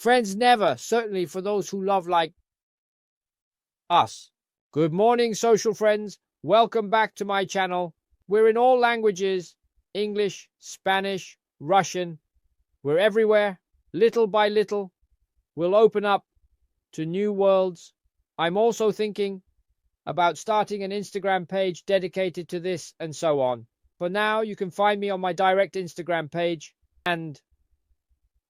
Friends never, certainly for those who love like us. Good morning, social friends. Welcome back to my channel. We're in all languages, English, Spanish, Russian. We're everywhere, little by little. We'll open up to new worlds. I'm also thinking about starting an Instagram page dedicated to this and so on. For now, you can find me on my direct Instagram page and,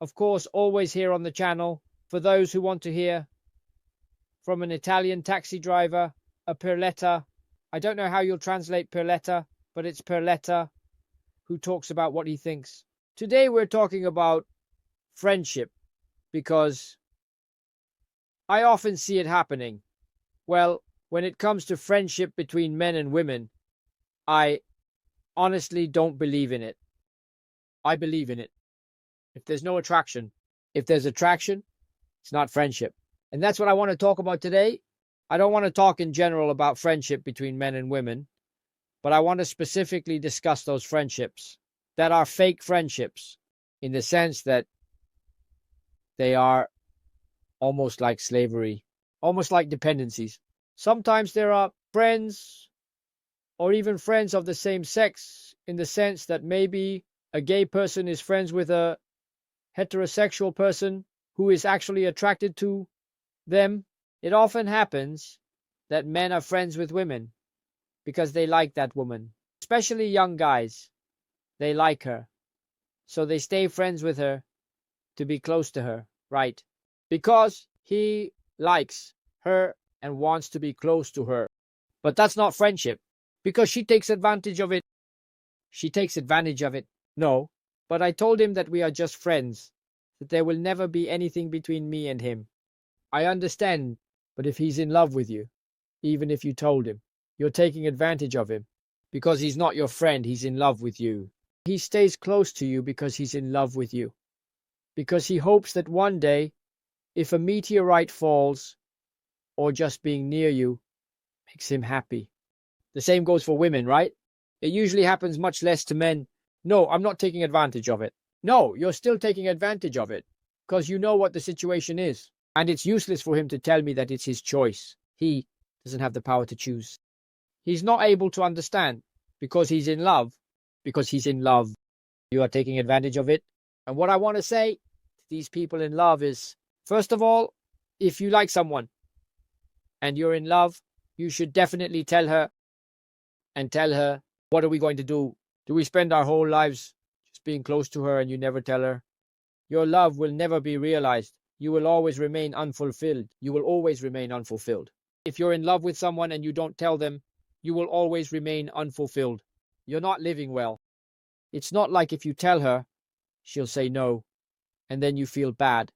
of course, always here on the channel for those who want to hear from an Italian taxi driver, a perletta. I don't know how you'll translate perletta, but it's perletta who talks about what he thinks. Today we're talking about friendship because I often see it happening. Well, when it comes to friendship between men and women, I honestly don't believe in it. I believe in it. If there's no attraction, if there's attraction, it's not friendship. And that's what I want to talk about today. I don't want to talk in general about friendship between men and women, but I want to specifically discuss those friendships that are fake friendships in the sense that they are almost like slavery, almost like dependencies. Sometimes there are friends or even friends of the same sex in the sense that maybe a gay person is friends with a heterosexual person who is actually attracted to them. It often happens that men are friends with women because they like that woman, especially young guys. They like her, so they stay friends with her to be close to her, right? Because he likes her and wants to be close to her. But that's not friendship, because she takes advantage of it. She takes advantage of it. No, but I told him that we are just friends, that there will never be anything between me and him. I understand, but if he's in love with you, even if you told him, you're taking advantage of him. Because he's not your friend, he's in love with you. He stays close to you because he's in love with you. Because he hopes that one day, if a meteorite falls, or just being near you, makes him happy. The same goes for women, right? It usually happens much less to men. No, I'm not taking advantage of it. No, you're still taking advantage of it, because you know what the situation is. And it's useless for him to tell me that it's his choice. He doesn't have the power to choose. He's not able to understand, because he's in love. Because he's in love. You are taking advantage of it. And what I want to say to these people in love is, first of all, if you like someone and you're in love, you should definitely tell her, what are we going to do? Do we spend our whole lives just being close to her and you never tell her? Your love will never be realized. You will always remain unfulfilled. You will always remain unfulfilled. If you're in love with someone and you don't tell them, you will always remain unfulfilled. You're not living well. It's not like if you tell her, she'll say no, and then you feel bad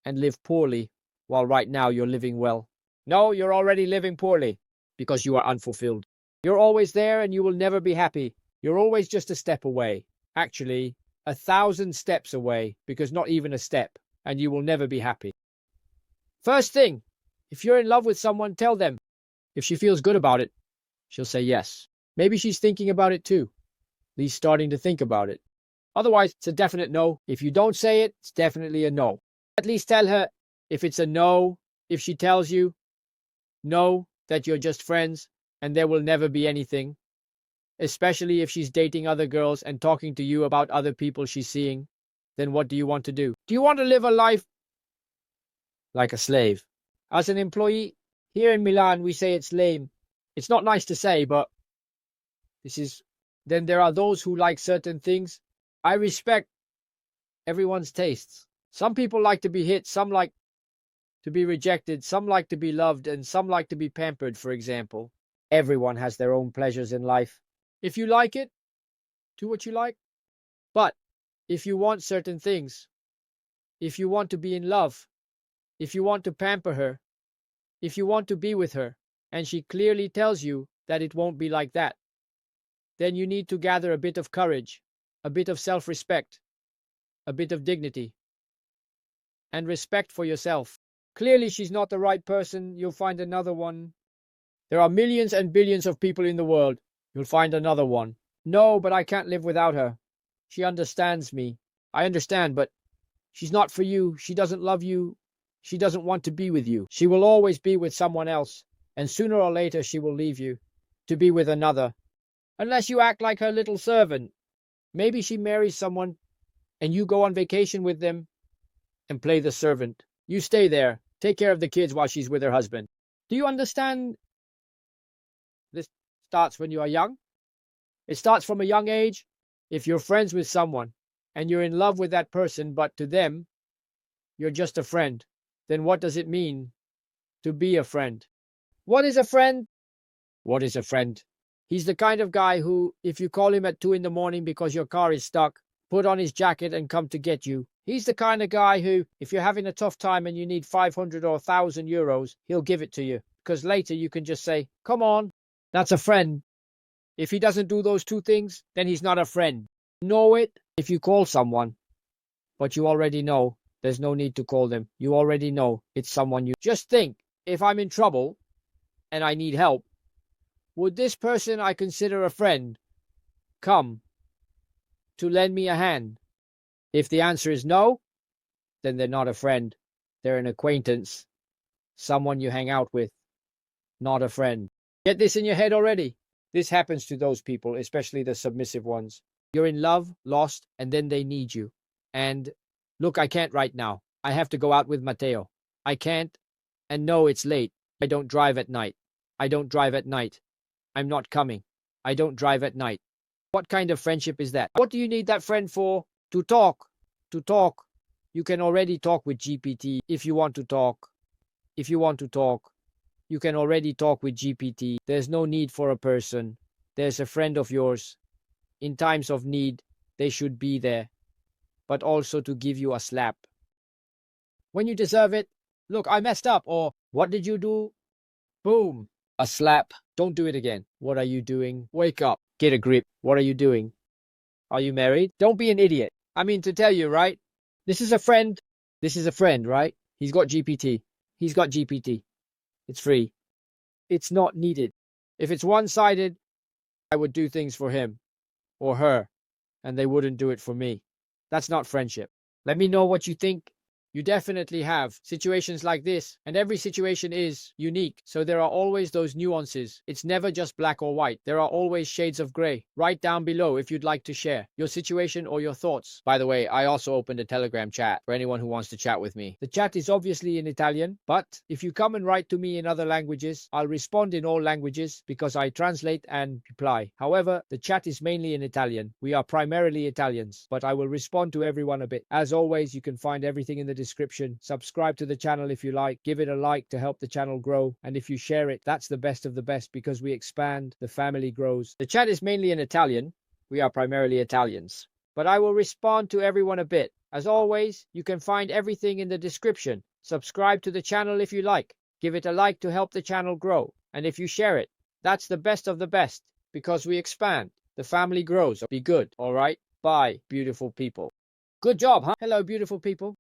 and live poorly, while right now you're living well. No, you're already living poorly because you are unfulfilled. You're always there and you will never be happy. You're always just a step away. Actually, 1,000 steps away, because not even a step, and you will never be happy. First thing, if you're in love with someone, tell them. If she feels good about it, she'll say yes. Maybe she's thinking about it too. At least starting to think about it. Otherwise, it's a definite no. If you don't say it, it's definitely a no. At least tell her if it's a no, if she tells you no, that you're just friends and there will never be anything. Especially if she's dating other girls and talking to you about other people she's seeing, then what do you want to do? Do you want to live a life like a slave? As an employee, here in Milan, we say it's lame. It's not nice to say, but then there are those who like certain things. I respect everyone's tastes. Some people like to be hit, some like to be rejected, some like to be loved, and some like to be pampered, for example. Everyone has their own pleasures in life. If you like it, do what you like. But if you want certain things, if you want to be in love, if you want to pamper her, if you want to be with her, and she clearly tells you that it won't be like that, then you need to gather a bit of courage, a bit of self-respect, a bit of dignity, and respect for yourself. Clearly she's not the right person. You'll find another one. There are millions and billions of people in the world. You'll find another one. No, but I can't live without her. She understands me. I understand, but She's not for you. She doesn't love you. She doesn't want to be with you. She will always be with someone else, and sooner or later she will leave you to be with another. Unless you act like her little servant. Maybe she marries someone and you go on vacation with them and play the servant. You stay there, take care of the kids while she's with her husband. Do you understand? This starts when you are young. It starts from a young age. If you're friends with someone and you're in love with that person, but to them, you're just a friend, then what does it mean to be a friend? What is a friend? What is a friend? He's the kind of guy who, if you call him at 2 in the morning because your car is stuck, put on his jacket and come to get you. He's the kind of guy who, if you're having a tough time and you need 500 or 1,000 euros, he'll give it to you. Because later you can just say, come on, that's a friend. If he doesn't do those two things, then he's not a friend. Know it if you call someone. But you already know there's no need to call them. You already know it's someone you... Just think, if I'm in trouble and I need help, would this person I consider a friend come to lend me a hand? If the answer is no, then they're not a friend. They're an acquaintance, someone you hang out with, not a friend. Get this in your head already. This happens to those people, especially the submissive ones. You're in love, lost, and then they need you. And look, I can't right now. I have to go out with Matteo. I can't, and no, it's late. I don't drive at night. I don't drive at night. I'm not coming. I don't drive at night. What kind of friendship is that? What do you need that friend for? To talk. To talk. You can already talk with GPT if you want to talk. If you want to talk, you can already talk with GPT. There's no need for a person. There's a friend of yours. In times of need, they should be there. But also to give you a slap. When you deserve it, look, I messed up, or what did you do? Boom. A slap. Don't do it again. What are you doing? Wake up. Get a grip. What are you doing? Are you married? Don't be an idiot. I mean, to tell you, right? This is a friend. This is a friend, right? He's got GPT. He's got GPT. It's free. It's not needed. If it's one-sided, I would do things for him or her, and they wouldn't do it for me. That's not friendship. Let me know what you think. You definitely have situations like this, and every situation is unique, so there are always those nuances. It's never just black or white. There are always shades of grey. Write down below if you'd like to share your situation or your thoughts. By the way, I also opened a Telegram chat for anyone who wants to chat with me. The chat is obviously in Italian, but if you come and write to me in other languages, I'll respond in all languages because I translate and reply. However, the chat is mainly in Italian. We are primarily Italians, but I will respond to everyone a bit. As always, you can find everything in the description. Subscribe to the channel if you like. Give it a like to help the channel grow. And if you share it, that's the best of the best because we expand, the family grows. The chat is mainly in Italian. We are primarily Italians. But I will respond to everyone a bit. As always, you can find everything in the description. Subscribe to the channel if you like. Give it a like to help the channel grow. And if you share it, that's the best of the best because we expand. The family grows. Be good, all right? Bye, beautiful people. Good job, huh? Hello, beautiful people.